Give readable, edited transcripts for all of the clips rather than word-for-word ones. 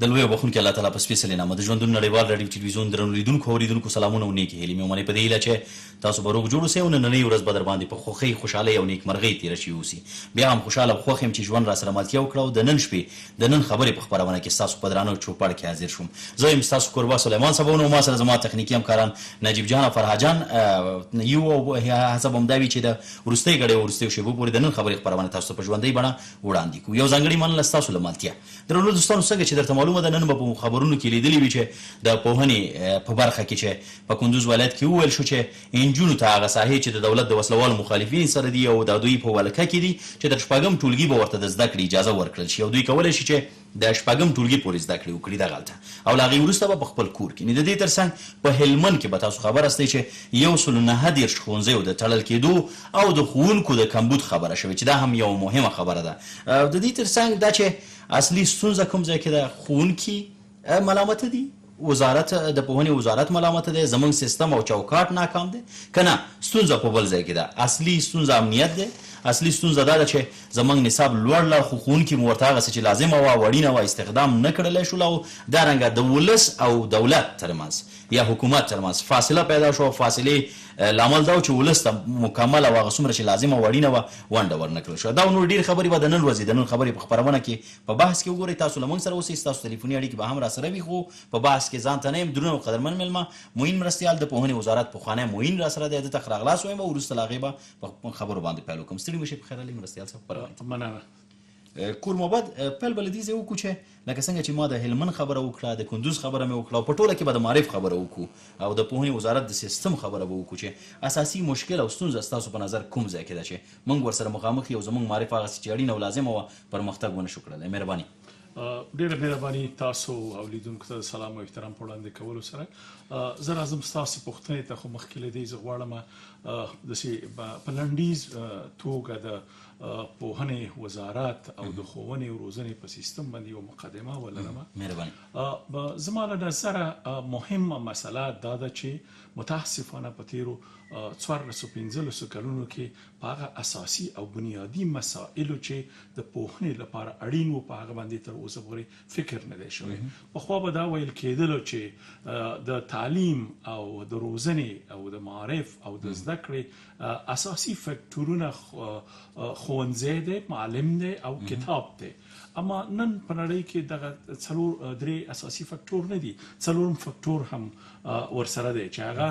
د لوی بخونکي الله تعالی په سپېڅلې نامه د ژوندون نړیوال راډیو ټلویزیون درنو لیدونکو او اورېدونکو سلامونه او نیکې هیلې مې ومنئ په دې هیله چې تاسو به روغ جوړ اوسئ او نننۍ ورځ به در باندې په خوښۍ خوشحالۍ او نیکمرغۍ تېره شوې اوسي. بیا هم خوشحاله او خوښ یم چې ژوند راسره ملتیا وکړه او د نن شپې د نن خبرې په خپرونه کې ستاسو په درانه چوپړ کې حاضر شوم. زه یم ستاسو کوربه سلیمان صاحب او ما سره زما تخنیکي همکاران نجیب جان او فرها جان یو او هڅه به همدا وي چې د وروستۍ ګړۍ او وروستیو شېبو پورې د نن خبرې خپرونه تاسو ته په ژوندۍ بڼه وړاندې کړو. یو ځانګړې مننه ستاسو له ملتیا. درنو دوستانو څنګه چې درته معلومه ده نن به په خبرونو کې لیدلي وي چې د پوهنې په برخه کې چې په کندوز ولایت کې وویل شو چې نجونو ته هغه ساحې چې د دولت د وسلوالو مخالفین سره دي او د دوی په ولکه کې دي چې د شپږم ټولګي به ورته د زده کړې اجازه ورکړل شي او دوی کولی شي چې د شپږم ټولګي پورې زده کړې وکړي دغلته او له هغې وروسته به په خپل کور کې د دې ترڅنګ په هلمند کې به تاسو خبر استئ چې 129 ښوونځیو د تړل کېدو او د ښوونکو د کمبود خبره شوې چې دا هم یو مهمه خبره ده. د دې ترڅنګ دا چې اصلي ستونزه کوم ځای کې ده ښوونکي ملامته دي وزارت د پوهنې وزارت ملامته دی زمونږ سیستم او چوکاټ ناکام دی که نه ستونزه په بل ځای کې ده. اصلي ستونزه امنیت دی. اصلي ستونزه دا ده چې زمونږ نصاب لوړ لړ خو ښوونکي مو ورته هغسې چې لازمه وه وړینه وه استخدام نه کړلی شول او دارنګه د ولس او دولت ترمنځ یا حکومت ترمنځ فاصله پیدا شو. فاصلې لامل دا و چې ولس ته مکمله او هغه څومره چې لازمه وړینه وه ونډه ورنه کړل شوه. دا نور ډېرې خبرې به د نن ورځې د نن خبرې په خپرونه کې په بحث کې وګورئ. تاسو له موږ سره اوسئ. ستاسو تلیفوني اړیکې به هم راسره وي خو په بحث کې ځان ته نه یم. درنو او قدرمن مېلمه معین مرستیال د پوهنې وزارت پخوانی معین راسره دی. ده ته ښه راغلاست وایم او وروسته له هغې به په خبرو باندې پیل وکړم. ستړي مه شئ. پخیر علي مرستیال صاحب مننه. کور مابد پیل به له دې ځای وکړو چې لکه څنګه چې ما د هلمند خبره وکړه د کندوز خبره مې وکړه او په ټوله کې به د معرف خبره وکړو او د پوهنې وزارت د سیستم خبره به وکړو چې اساسي مشکل او ستونزه ستاسو په نظر کوم ځای کې ده چې موږ ورسره مخامخ یو زموږ معرف هغسې چې اړینه او لازمه وه پرمختګ ونه شو کړلی. مهرباني. ډېره مهرباني. تاسو او لیدونکو ته سلام او احترام په وړاندې کولو سره زه راځم ستاسو پوښتنې ته خو مخکې له دې زه غواړم داسې په لنډیز توګه د پوهنې وزارت او د ښوونې او روزنې په سیستم باندې یوه مقدمه ولرم. مهرباني. زما له نظره مهمه مسله دا ده چې متاسفانه په تیرو 1415 کلونو کې په هغه اساسي او بنیادي مسایلو چې د پوهنې لپاره اړین و په هغه باندې تر اوسه پورې فکر نه دی شوی. پخوا به دا ویل کېدلو چې د تعلیم او د روزنې او د معارف او د زده کړې اساسي فکټورونه ښوونځی دی، معلم دی او کتاب دی. اما نن په نړۍ کې دغه څلور درې اساسي فکټور نه دي، څلورم فکټور هم ورسره دی چې هغه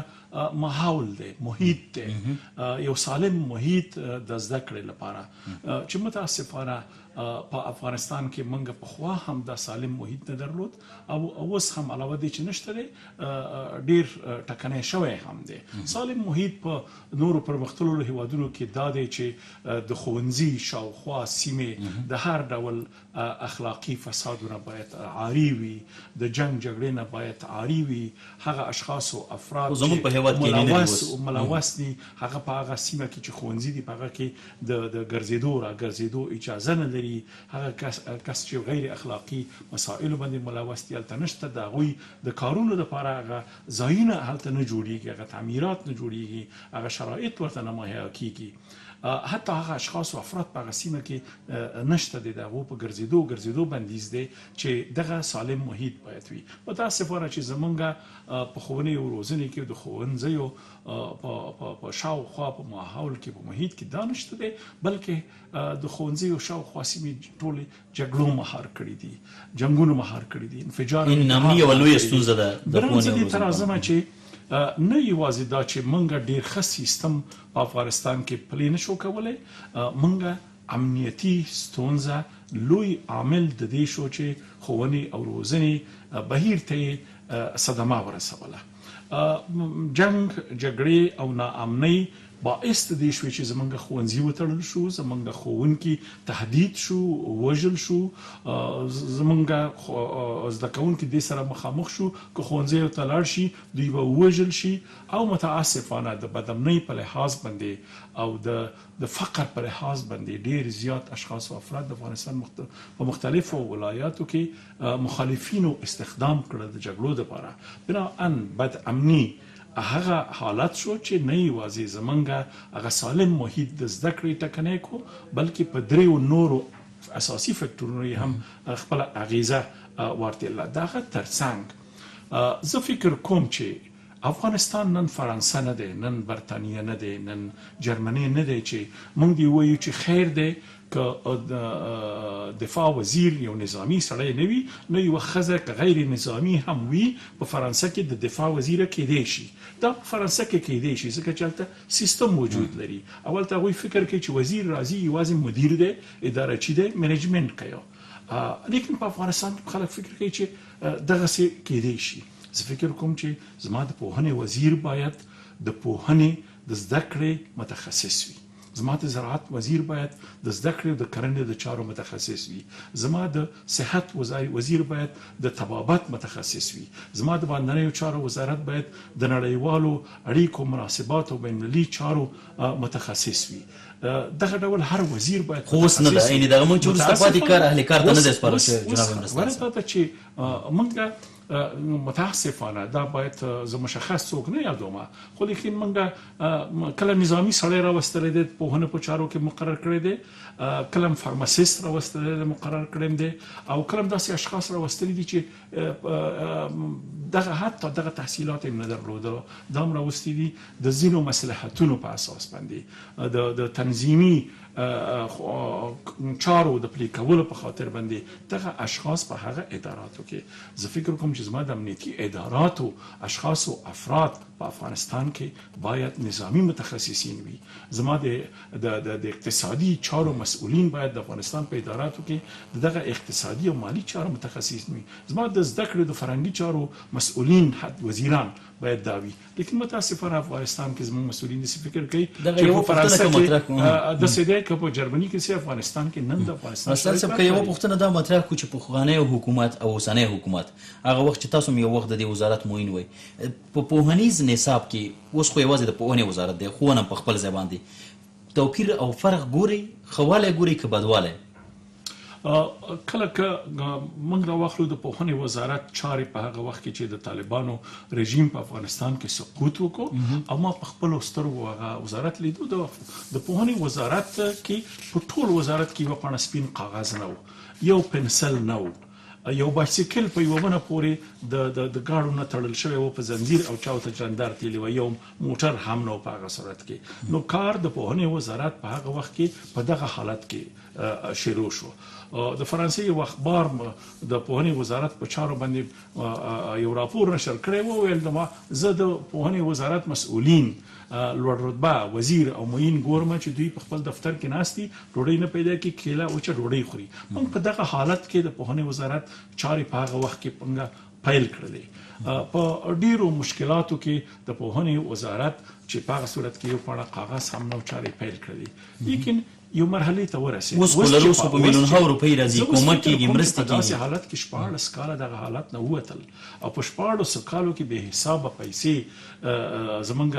ماحول دی، محیط دی، یو سالم محیط د زده کړې لپاره چې متاسفانه په افغانستان کې موږ پخوا هم دا سالم محیط نه درلود او اوس هم علاوه دې چې نشته دی ډېر ټکنی شوی هم دی. سالم محیط په نورو پرمختللو هیوادونو کې دا دی چې د ښوونځي شاوخوا سیمې د هر ډول اخلاقي فسادونه باید عاري وي، د جنگ جګړې نه باید عاري وي. هغه اشخاص او افراد چې ملوث دي هغه په هغه سیمه کې چې ښوونځي دي په هغه کې د ګرځېدو را ګرځېدو اجازه نه لري. هغه کس چې غیر اخلاقي مسایلو باندې ملوث دي هلته نشته. د هغوی د کارونو لپاره هغه ځایونه هلته نه جوړېږي، هغه تعمیرات نه جوړېږي، هغه شرایط ورته نه مهیا کېږي. حتی هغه اشخاص او افراد په هغه سیمه کې نشته دی، د هغو په ګرځېدو بندیز دی چې دغه سالم محیط باید وي. متاسفانه چې زمونږ په ښوونې او روزنې کې د ښوونځیو په شاوخوا په ماحول کې په محیط کې دا نشته دی، بلکې د ښوونځیو شاوخوا سیمې ټولې جګړو مهار کړي دي، جنګونو مهار کړي دي، انفجار نامي یوه لویه ستونزه ده د پوهنې او روزنې. ته راځمه چې نه یوازې دا چې موږ ډېر ښه سیستم په افغانستان کې پلی نه شو کولی، موږ امنیتي ستونزه لوی عامل د دې شو چې ښوونې او روزنې بهیر ته یې صدمه ورسوله. جنگ جګړې او ناامنۍ باعث د دې شوې چې زموږ ښوونځي وتړل شو، زموږ ښوونکي تهدید شو، وژل شو، زموږ زده کوونکي دې سره مخامخ شو که ښوونځیو ته لاړ شي دوی به ووژل شي. او متاسفانه د بدامنۍ په لحاظ باندې او د فقر په لحاظ باندې ډېر زیات اشخاص او افراد د افغانستان په مختلفو ولایاتو کې مخالفینو استخدام کړل د جګړو دپاره. بناءً بد امني هغه حالت شو چې نه یوازې زمونږ هغه سالم محیط د زده کړې ټکنی کو، بلکې په دریو نورو اساسي فکټورونو یې هم خپله اغیزه ورته دغه ترڅنګ زه فکر کوم چې افغانستان نن فرانسه نه دی، نن برطانیه نه دی، نن جرمني نه دی چې موږ دی وایو چې خیر دی که دفاع وزیر یو نظامی سړی نه وي، نو یوه ښځه که غیر نظامی هم وي په فرانسه کې د دفاع وزیره کیدی شي. دا په فرانسه کې کیدی شي ځکه چې هلته سیستم موجود لري. اول ته هغوی فکر کوي چې وزیر راځي یوازې مدیر دی، اداره چی دی، منیجمنت کوي. لیکن په افغانستان کې خلک فکر کوي چې دغسې کیدی شي. زه فکر کوم چې زما د پوهنې وزیر باید د پوهنې د زده کړې متخصص وي. زما د زراعت وزیر باید د زده کړې او د کرنې د چارو متخصص وي. زما د صحت وزیر باید د طبابت متخصص وي. زما د بهرنیو چارو وزارت باید د نړیوالو اړیکو، مناسبات او بین المللي چارو متخصص وي. دغه ډول هر وزیر باید خو اوس نه ده، یعنې دغه موږ چې وروسته پاتې کار اهل کار ته نه دی سپارل شوی. جناب مرستیال ورته چې موږ متاسفانه دا باید زه مشخص څوک نه یادوم، خو لیکن موږ کله نظامی سړی راوستلی دی پوهنه په چارو کې مقرر کړی دی، کله فارماسیست راوستلی دی مقرر کړی دی، او کله داسې اشخاص راوستلی دي چې دغه حتی دغه تحصیلات یې نه درلودلو، دا هم راوستي دي د ځینو مصلحتونو په اساس باندې د تنظیمي چارو د پلي کولو په خاطر باندې دغه اشخاص په هغه اداراتو کې. زه فکر کوم چې زما د امنیتي اداراتو اشخاص او افراد په افغانستان کې باید نظامی متخصصین وي. زما د اقتصادي چارو مسؤلین باید د افغانستان په اداراتو کې دغه اقتصادي او مالی چارو متخصصین وي. زما د زده کړې د فرهنګي چارو مسؤلین وزیران باید دا وي. لیکن متاسفانه افغانستان کې زموږ مسؤلین داسې فکر کوي چې په فرانسه کې داسې دی که په جرمني کې سي، افغانستان کې نن د افغانستان استاد صاحب که یوه پوښتنه دا مطرح کړو چې پخوانی حکومت او اوسنی حکومت هغه وخت چې تاسو هم یو وخت د دې وزارت معین وئ، په پوهنیز نصاب کې اوس خو یوازې د پوهنې وزارت دی، ښوونه په خپل ځای باندې توپیر او فرق ګورئ، ښه والی ګورئ که بدوالی؟ کله که موږ راواخلو د پوهنې وزارت چارې په هغه وخت کې چې د طالبانو رژیم په افغانستان کې سقوط وکړو او ما په خپلو سترګو هغه وزارت لیدو، د پوهنې وزارت کې په ټول وزارت کې یوه پاڼه سپین کاغذ نه و، یو پنسل نه و، یو بایسکل په یوه ونه پورې د ګاډو نه تړل شوی و په زنځیر او چا ورته جاندار تېلي وه، یو موټر هم نه و په هغه صورت کې. نو کار د پوهنې وزارت په هغه وخت کې په دغه حالت کې شروع شو. د فرانسې یو اخبار د پوهنې وزارت په چارو باندې یو راپور نشر کړی و، ویل زه د پوهنې وزارت مسؤلین لوړ رتبه وزیر او معین ګورم چې دوی په خپل دفتر کې ناست دي، ډوډۍ نه پیدا کړي، کیله وچه ډوډۍ خوري. موږ په دغه حالت کې د پوهنې وزارت چارې په هغه وخت کې پیل کړلې. په ډیرو مشکلاتو کې د پوهنې وزارت چې په هغه صورت کې یو پاڼه کاغذ هم نه چارې پیل کړلې، لیکن یو مرحلې ته ورسېد. اوس خو له روسو په میلیونها روپۍ راځي، کومک کېږي، مرستې کېږي. په داسې حالت کې 14 کاله دغه حالت نه ووتل او په 14 کالو کې بې حسابه پیسې زمونږ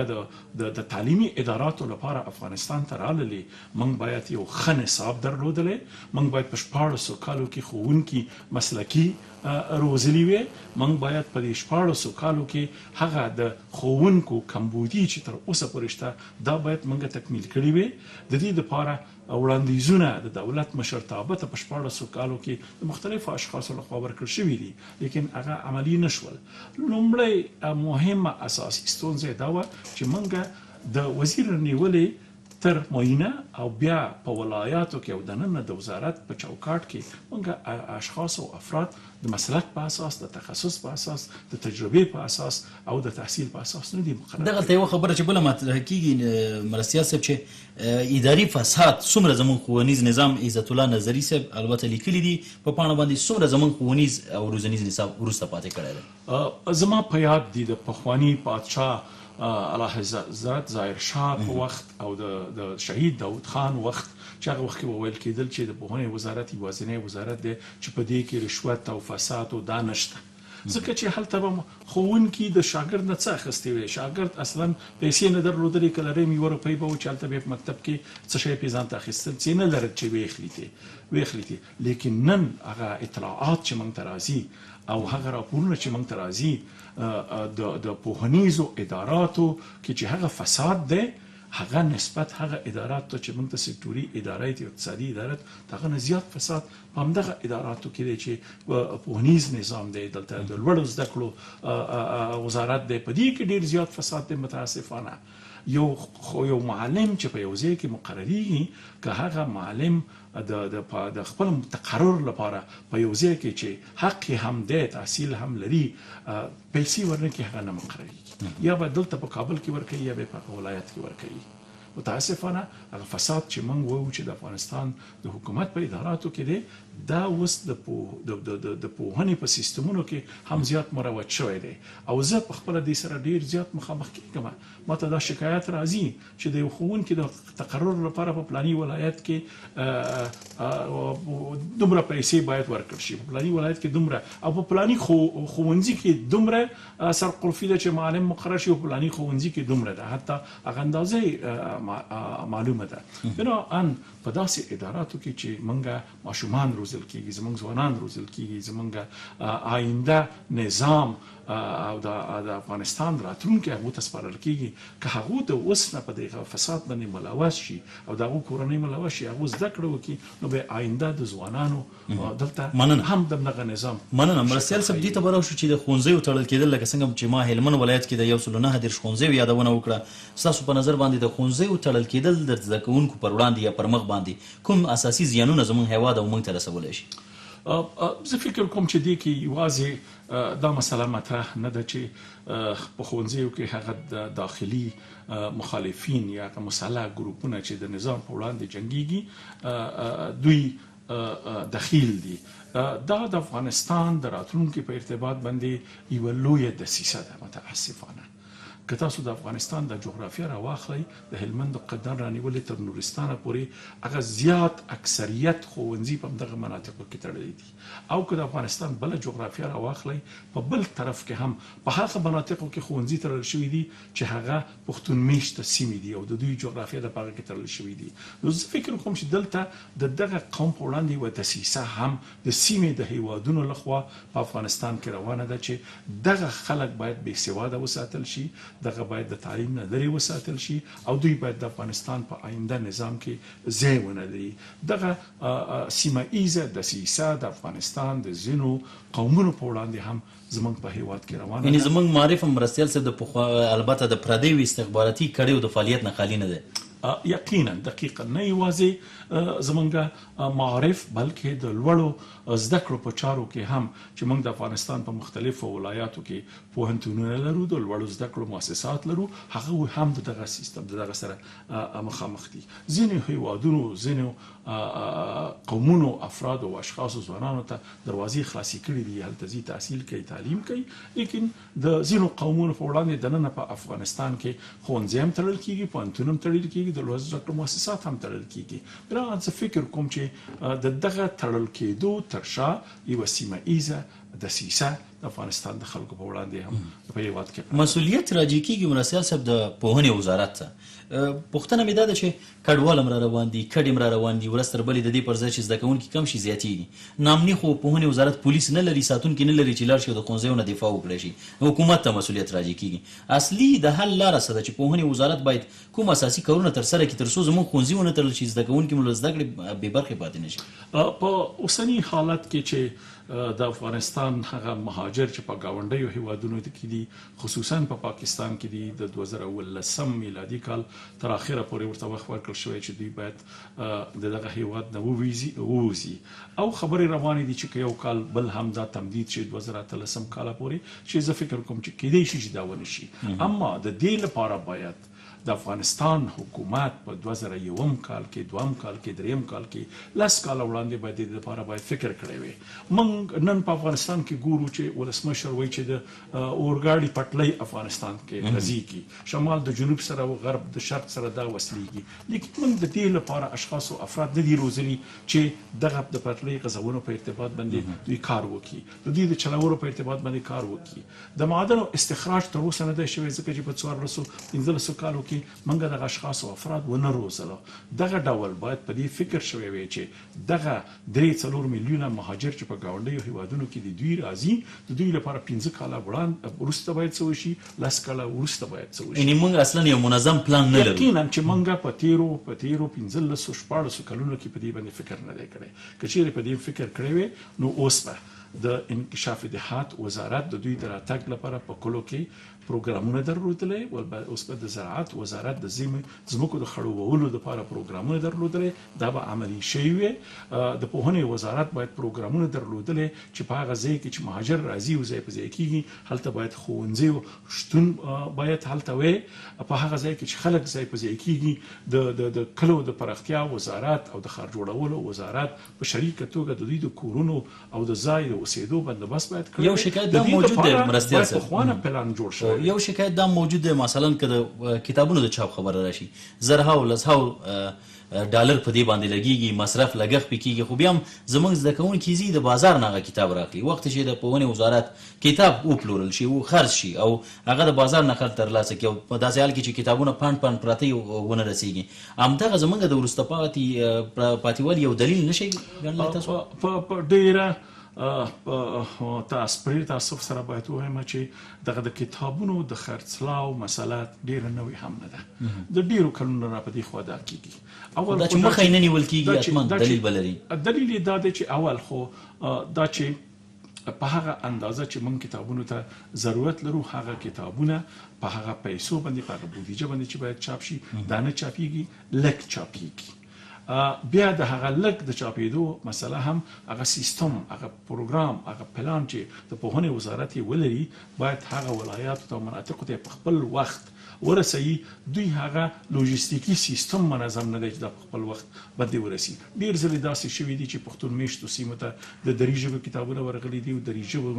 د تعلیمي اداراتو لپاره افغانستان ته راللې. موږ باید یو ښه نصاب درلودلی، موږ باید په 14 کالو کې ښوونکي مسلکي روزلي وي، موږ باید په دې 14 کالو کې هغه د ښوونکو کمبودي چې تر اوسه پورې شته دا باید موږ تکمیل کړي وي. د دې دپاره وړاندیزونه د دولت مشرتابه ته په 14 کالو کې د مختلفو اشخاصو لخوا ورکړل شوي دي، لیکن هغه عملي نه شول. لومړی مهمه اساسي ستونزه دا وه چې موږ د وزیر نیولې تر معینه او بیا په ولایاتو کې او دننه د وزارت په چوکاټ کې موږ اشخاص او افراد د مسلک په اساس، د تخصص په اساس، د تجربې په اساس او د تحصیل په اساس نه دي مقرر. دغلته یوه خبره چې بله مطرح کېږي مرستیال صاحب چې اداري فساد څومره زموږ ښوونیز نظام، عزت الله نظري صاحب البته لیکلي دي په پاڼه باندې، څومره زموږ ښوونیز او روزنیز نصاب وروسته پاتې کړی دی. زما په یاد دي د پخواني پادشاه اعلی حضرت ظاهر شاه په وخت او د شهید داود خان وخت چې هغه وخت کې وویل کېدل چې د پوهنې وزارت یوازینی وزارت دی چې په دې کې رشوت او فساد او دا نشته، ځکه چې هلته به ښوونکي د شاګرد نه څه اخیستې وی، شاګرد اصلا پیسې نه درلودلې، که لرې یوه روپۍ به و چې هلته به په مکتب کې څه شی پې ځان ته اخیستل، څه نه لرل چې ویخلیتې. لیکن نن هغه اطلاعات چې موږ ته راځي او هغه راپورونه چې موږ ته راځي د پوهنیزو اداراتو کې چې هغه فساد دی، هغه نسبت هغه ادارات ته چې موږ ته سکتوري ادارات اقتصادي ادارات هغه نه زیات فساد په همدغه اداراتو کې دی چې پوهنیز نظام دی دلته د لوړو زده کړو وزارت دی په دې کې ډېر زیات فساد دی متاسفانه یو معلم چې په یو ځای کې مقرریږي که هغه معلم د خپل تقرر لپاره په یو ځای کې چې حق هم دی تحصیل هم لري پیسې ورنکړي هغه نه مقرریږي یا به دلته په کابل کې ورکوي یا به په ولایت کې ورکوي متاسفانه هغه فساد چې موږ وایو چې د افغانستان د حکومت په اداراتو کې دی دا اوس د پوهنې په سیستمونو کې هم زیات مروج شوی دی او زه په خپله دې سره ډېر زیات مخامخ کېږم ما ته دا شکایت راځي چې د یو ښوونکي د تقرر لپاره په فلاني ولایت کې دومره پیسې باید ورکړل شي په فلاني ولایت کې دومره او په فلاني ښوونځي کې دومره سرقلفي ده چې معلم مقرر شي او په فلاني ښوونځي کې دومره ده حتی هغه اندازې معلومه ده بناءً په داسې اداراتو کې چې موږ ماشومان روزل کېږي زموږ ځوانان روزل کېږي زموږ آینده نظام او د افغانستان راتلونکی هغو ته سپارل کېږي که هغو د اوس نه په دغه فساد باندې ملوث شي او د هغو کورنۍ ملوث شي هغو زده کړه وکړي نو به آینده د ځوانانو دلته هم دغه نظام مننه مرستیال صاحب دې ته به راشو چې د ښوونځیو تړل کېدل لکه څنګه چې ما هلمند ولایت کې د 109 ښوونځیو یادونه وکړه ستاسو په نظر باندې د ښوونځیو تړل کېدل د زده کوونکو پر وړاندې یا پر مخ باندې کوم اساسي زیانونه زموږ هیواد او موږ ته رسولی شي زه فکر کوم چې دې کې یوازې دا مسله مطرح نه ده چې په ښوونځیو کې هغه د داخلي مخالفین یا مسلح ګروپونه چې د نظام په وړاندې جنګیږي دوی دخیل دي دا د افغانستان د راتلونکي په ارتباط باندې یوه لویه دسیسه ده متاسفانه که تاسو د افغانستان د جغرافیه راواخلئ د هلمند قدر رانیولې تر نورستانه پورې هغه زیات اکثریت ښوونځي په همدغه مناطقو کې تړلي دي او که د افغانستان بله جغرافیه راواخلئ په بل طرف کې هم په هغه مناطقو کې ښوونځي تړل شوي دي چې هغه پښتون میشته سیمې دي او د دوی جغرافیه د په هغه کې تړل شوي دي نو زه فکر کوم چې دلته د دغه قوم په وړاندې یوه دسیسه هم د سیمې د هیوادونو لخوا په افغانستان کې روانه ده چې دغه خلک باید بې سواده وساتل شي دغه باید د تعلیم نه لرې وساتل شي او دوی باید د افغانستان په آینده نظام کې ځای ونه لري دغه سیمه ایزه دسیسه د افغانستان د ځینو قومونو په وړاندې هم زموږ په هیواد کې روانه ده یعنې زموږ معارف هم مرستیال صاحب البته د پردیو استخباراتي کړیو د فعالیت نه خالي نه ده یقینا دقیقا نه یوازې زمونږ معارف بلکې د لوړو زده کړو په چارو کې هم چې موږ د افغانستان په مختلفو ولایاتو کې پوهنتونونه لرو د لوړو زده کړو مؤسسات لرو هغه هم دغه سیستم دغه سره مخامخ دي ځینې هیوادونو ځینې قومونو افراد او اشخاصو ځوانانو ته دروازې خلاصې کړي دي هلته ځي تحصیل کوي تعلیم کوي لیکن د ځینو قومونو په وړاندې دننه په افغانستان کې ښوونځي هم تړل کېږي پوهنتون هم تړل کېږي د لوړو زده کړو مؤسسات هم تړل کېږي بنابراین زه فکر کوم چې د دغه تړل کېدو تر شا یوه سیمه ایزه دسیسه د افغانستان د خلکو په وړاندې هم په هیواد کې مسؤلیت راجع کېږي مرستیال صاحب د پوهنې وزارت ته پوښتنه مې دا ده چې کډوال هم را روان دي کډې هم را روان دي ورځ تر بلې د دې پر ځای چې زده کوونکي کم شي زیاتېږي نامني خو پوهنې وزارت پولیس نه لري ساتونکي نه لري چې لاړ شي او د ښوونځیو نه دفاع وکړی شي حکومت ته مسؤلیت راجع کېږي اصلي د حل لاره څه ده چې پوهنې وزارت باید کوم اساسي کارونه ترسره کړي تر څو زموږ ښوونځي ونه تړل شي زده کوونکي مو له زده کړې بې برخې پاتې نه شي په اوسني حالت کې چې د افغانستان هغه مهاجر چې په ګاونډیو هیوادونو کې دي خصوصا په پاکستان کې دي د 2019 میلادي کال تر اخره پورې ورته وخت ورکړل شوی چې دوی باید دغه هیواد نه ووځي او خبرې روانې دي چې یو کال بل هم دا تمدید شي 2013 کال پورې چې زه فکر کوم چې کېدای شي چې دا ونه شي اما د دې لپاره باید د افغانستان حکومت په 2001 کال کې دویم کال کې دریم کال کې لاس کال وړاندې باید د لپاره باید فکر کړی وي موږ نن په افغانستان کې ګورو چې ولسمشر وایي چې د اورګاډي پټلۍ افغانستان کې غځېږي شمال د جنوب سره او غرب د شرق سره دا وصلېږي لیکن موږ د دې لپاره اشخاص او افراد نه دي روزلي چې دغه د پټلۍ غځولو په ارتباط باندې دوی کار وکړي د دې د چلولو په ارتباط باندې کار وکړي د معادنو استخراج تر اوسه نه دی شوی ځکه چې په 1415 کالو کې کې موږ دغه اشخاص او افراد ونه روزله. دغه ډول باید په دې فکر شوی وي چې دغه 3-4 میلیونه مهاجر چې په ګاونډیو هیوادونو کې د دوی راځي د دوی لپاره 15 کاله وروسته باید څه وشي، 10 کاله وروسته باید څه وشي. یعنې موږ اصلا یو منظم پلان نه لرو. یقینا چې موږ په تیرو 15-14 کلونو کې په دې باندې فکر نه دی کړی. که چیرې په دې فکر کړی وي نو اوس به د انکشاف دهات وزارت د دوی د راتګ لپاره په کلو کې پروګرامونه درلودلی، اوس به د زراعت وزارت د ځمکو د خړوبولو لپاره پروګرامونه درلودلی، دا به عملي شوي وي. د پوهنې وزارت باید پروګرامونه درلودلی چې په هغه ځای کې چې مهاجر راځي او ځای په ځای کېږي هلته باید ښوونځي شتون باید هلته وي. په هغه ځای کې چې خلک ځای په ځای کېږي د کلو د پراختیا وزارت او د ښار جوړولو وزارت په شریکه توګه د دوی د کورونو او د ځای د اوسېدو بندوبست باید کړی. یو شکایت دا موجود دی مرستیال صاحب، پخوانه پلان جوړ شوی. یو شکایت دا موجود دی مثلا که د کتابونو د چاپ خبره راشي زرهاو لسهاو ډالر په دې باندې لګیږي، مصرف لګښت پې کېږي، خو بیا هم زموږ زده کوونکي ځي د بازار نه هغه کتاب راخلي. وخت چې د پوهنې وزارت کتاب وپلورل شي خرڅ شي او هغه د بازار نه خلک ترلاسه کړي او په داسې حال کې چې کتابونه پاند پراته ونه رسېږي، همدغه زموږ د وروسته پاتېوالي یو دلیل نه شي ګڼلی تاسو؟ په ډېره تاسف سره باید ووایم چې دغه د کتابونو د خرڅلاو مسله ډېره نوې هم نه ده، د ډېرو کلونو را په دې خوا دا کېږي. دا چې مخه یې نه نیول کېږي حتما دلیل به لري. دلیل یې دا دی چې اول خو دا چې په هغه اندازه چې موږ کتابونو ته ضرورت لرو هغه کتابونه په هغه پیسو باندې په هغه بودیجه باندې چې باید چاپ شي دا نه چاپیږي، لږ چاپیږي. بیا د هغه لږ د چاپېدو مسله هم هغه سیستم، هغه پروګرام، هغه پلان چې د پوهنې وزارت یې ولري باید هغه ولایاتو ته او مناطقو ته په خپل وخت ورسوي. دوی هغه لوجستیکي سیستم منظم نه دی چې دا په خپل وخت باندې ورسي. ډېر ځلې داسې شوي دي چې پښتون میشتو سیمو ته د دري ژبو کتابونه ورغلي دي او دري ژبو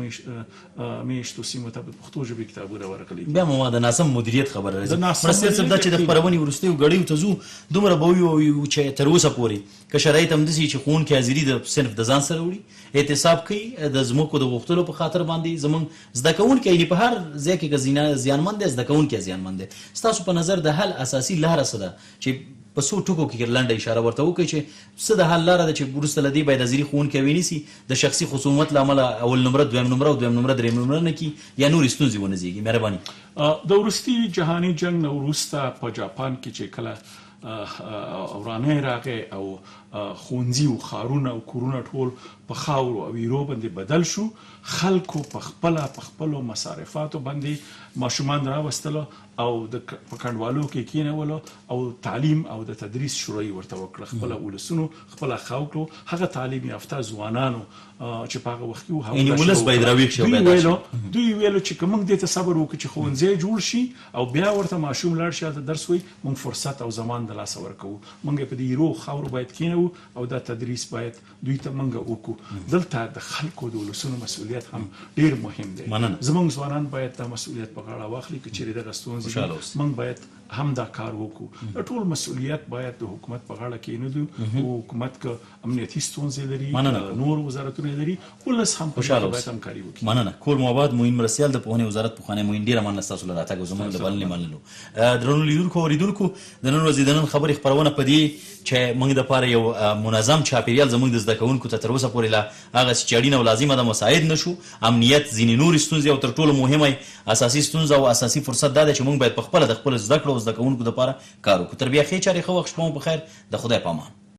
میشتو سیمو ته د پښتو ژبې کتابونه ورغلي دي. بیا ما د ناسم مدیریت خبره راځي. مرستیال صاحب دا چې د خپرونې وروستیو ګړیو ته ځو دومره به ویو چې تر اوسه پورې که شرایط همداسې چې ښوونکي حاضري د صنف د ځان سره وړي، احتساب کوي د ځمکو د غوښتلو په خاطر باندې زموږ زده کوونکي یعنې په هر ځای کې که زیانمند دی زده کوونکی زیانمند دی. ستاسو په نظر د حل اساسي لاره څه ده چې په څو ټکو کې لنډه اشاره ورته وکړئ چې څه د حل لاره ده چې وروسته له دې باید حاضري ښوونکی ونیسي د شخصي خصومت له امله اول نمره دویم نمره او دویم نمره دریم نمره نه کړي یا نورې ستونزې ونه زېږي؟ مهرباني. د وروستي جهاني جنګ نه وروسته په جاپان کې چې کله ورانۍ راغی او ښوونځي او ښارونه او کورونه ټول په خاورو او ایرو باندې بدل شو، خلکو په خپلو مصارفاتو باندې ماشومان راوستلو او په کنډوالو کې کېنولو او تعلیم او د تدریس شروع ورته وکړه. خپله ولسونو خپله خلکو هغه تعلیم یافته ځوانانو چې په هغه وخت کې یعنې ولس باید راویښ شي. دوی ویلو چې که موږ دې ته صبر وکړو چې ښوونځی جوړ شي او بیا ورته ماشوم لاړ شي هلته درس وایي، موږ فرصت او زمان د لاسه ورکوو. موږ په دې ایرو خاورو باید کېنوو او دا تدریس باید دوی ته موږ وکړو. دلته د خلکو د ولسونو مسؤلیت هم ډېر مهم دی. زموږ ځوانان باید دا مسؤلیت په غاړه واخلي که چېرې دغه ستونزې موږ باید هم دا کار وکړو. د ټول مسؤلیت باید د حکومت په غاړه کې نه دی. حکومت که امنیتي ستونزې لري، نور وزارتونه لري، ولس هم په دې باید همکاري وکړي. مننه. کور مو آباد. معین مرستیال د پوهنې وزارت پخوانی معین، ډېره مننه ستاسو له راتګ او زموږ د بلنې منلو. درنو لیدونکو او اورېدونکو د نن ورځې د نن خبرې خپرونه په دې چې موږ دپاره یو منظم چاپېریال زموږ د زده کوونکو ته تر اوسه پورې لا هغه چې اړینه او لازمه ده مساعد نه شو. امنیت، ځینې نورې ستونزې او تر ټولو مهمه اساسي ستونزه او اساسي فرصت دا ده چې موږ باید په خپله د خپلو زده کړو او زده کوونکو دپاره کار وکړو. تر بیا ښې چارې ښه وخت، شپه مو په خیر، د خدای په امان.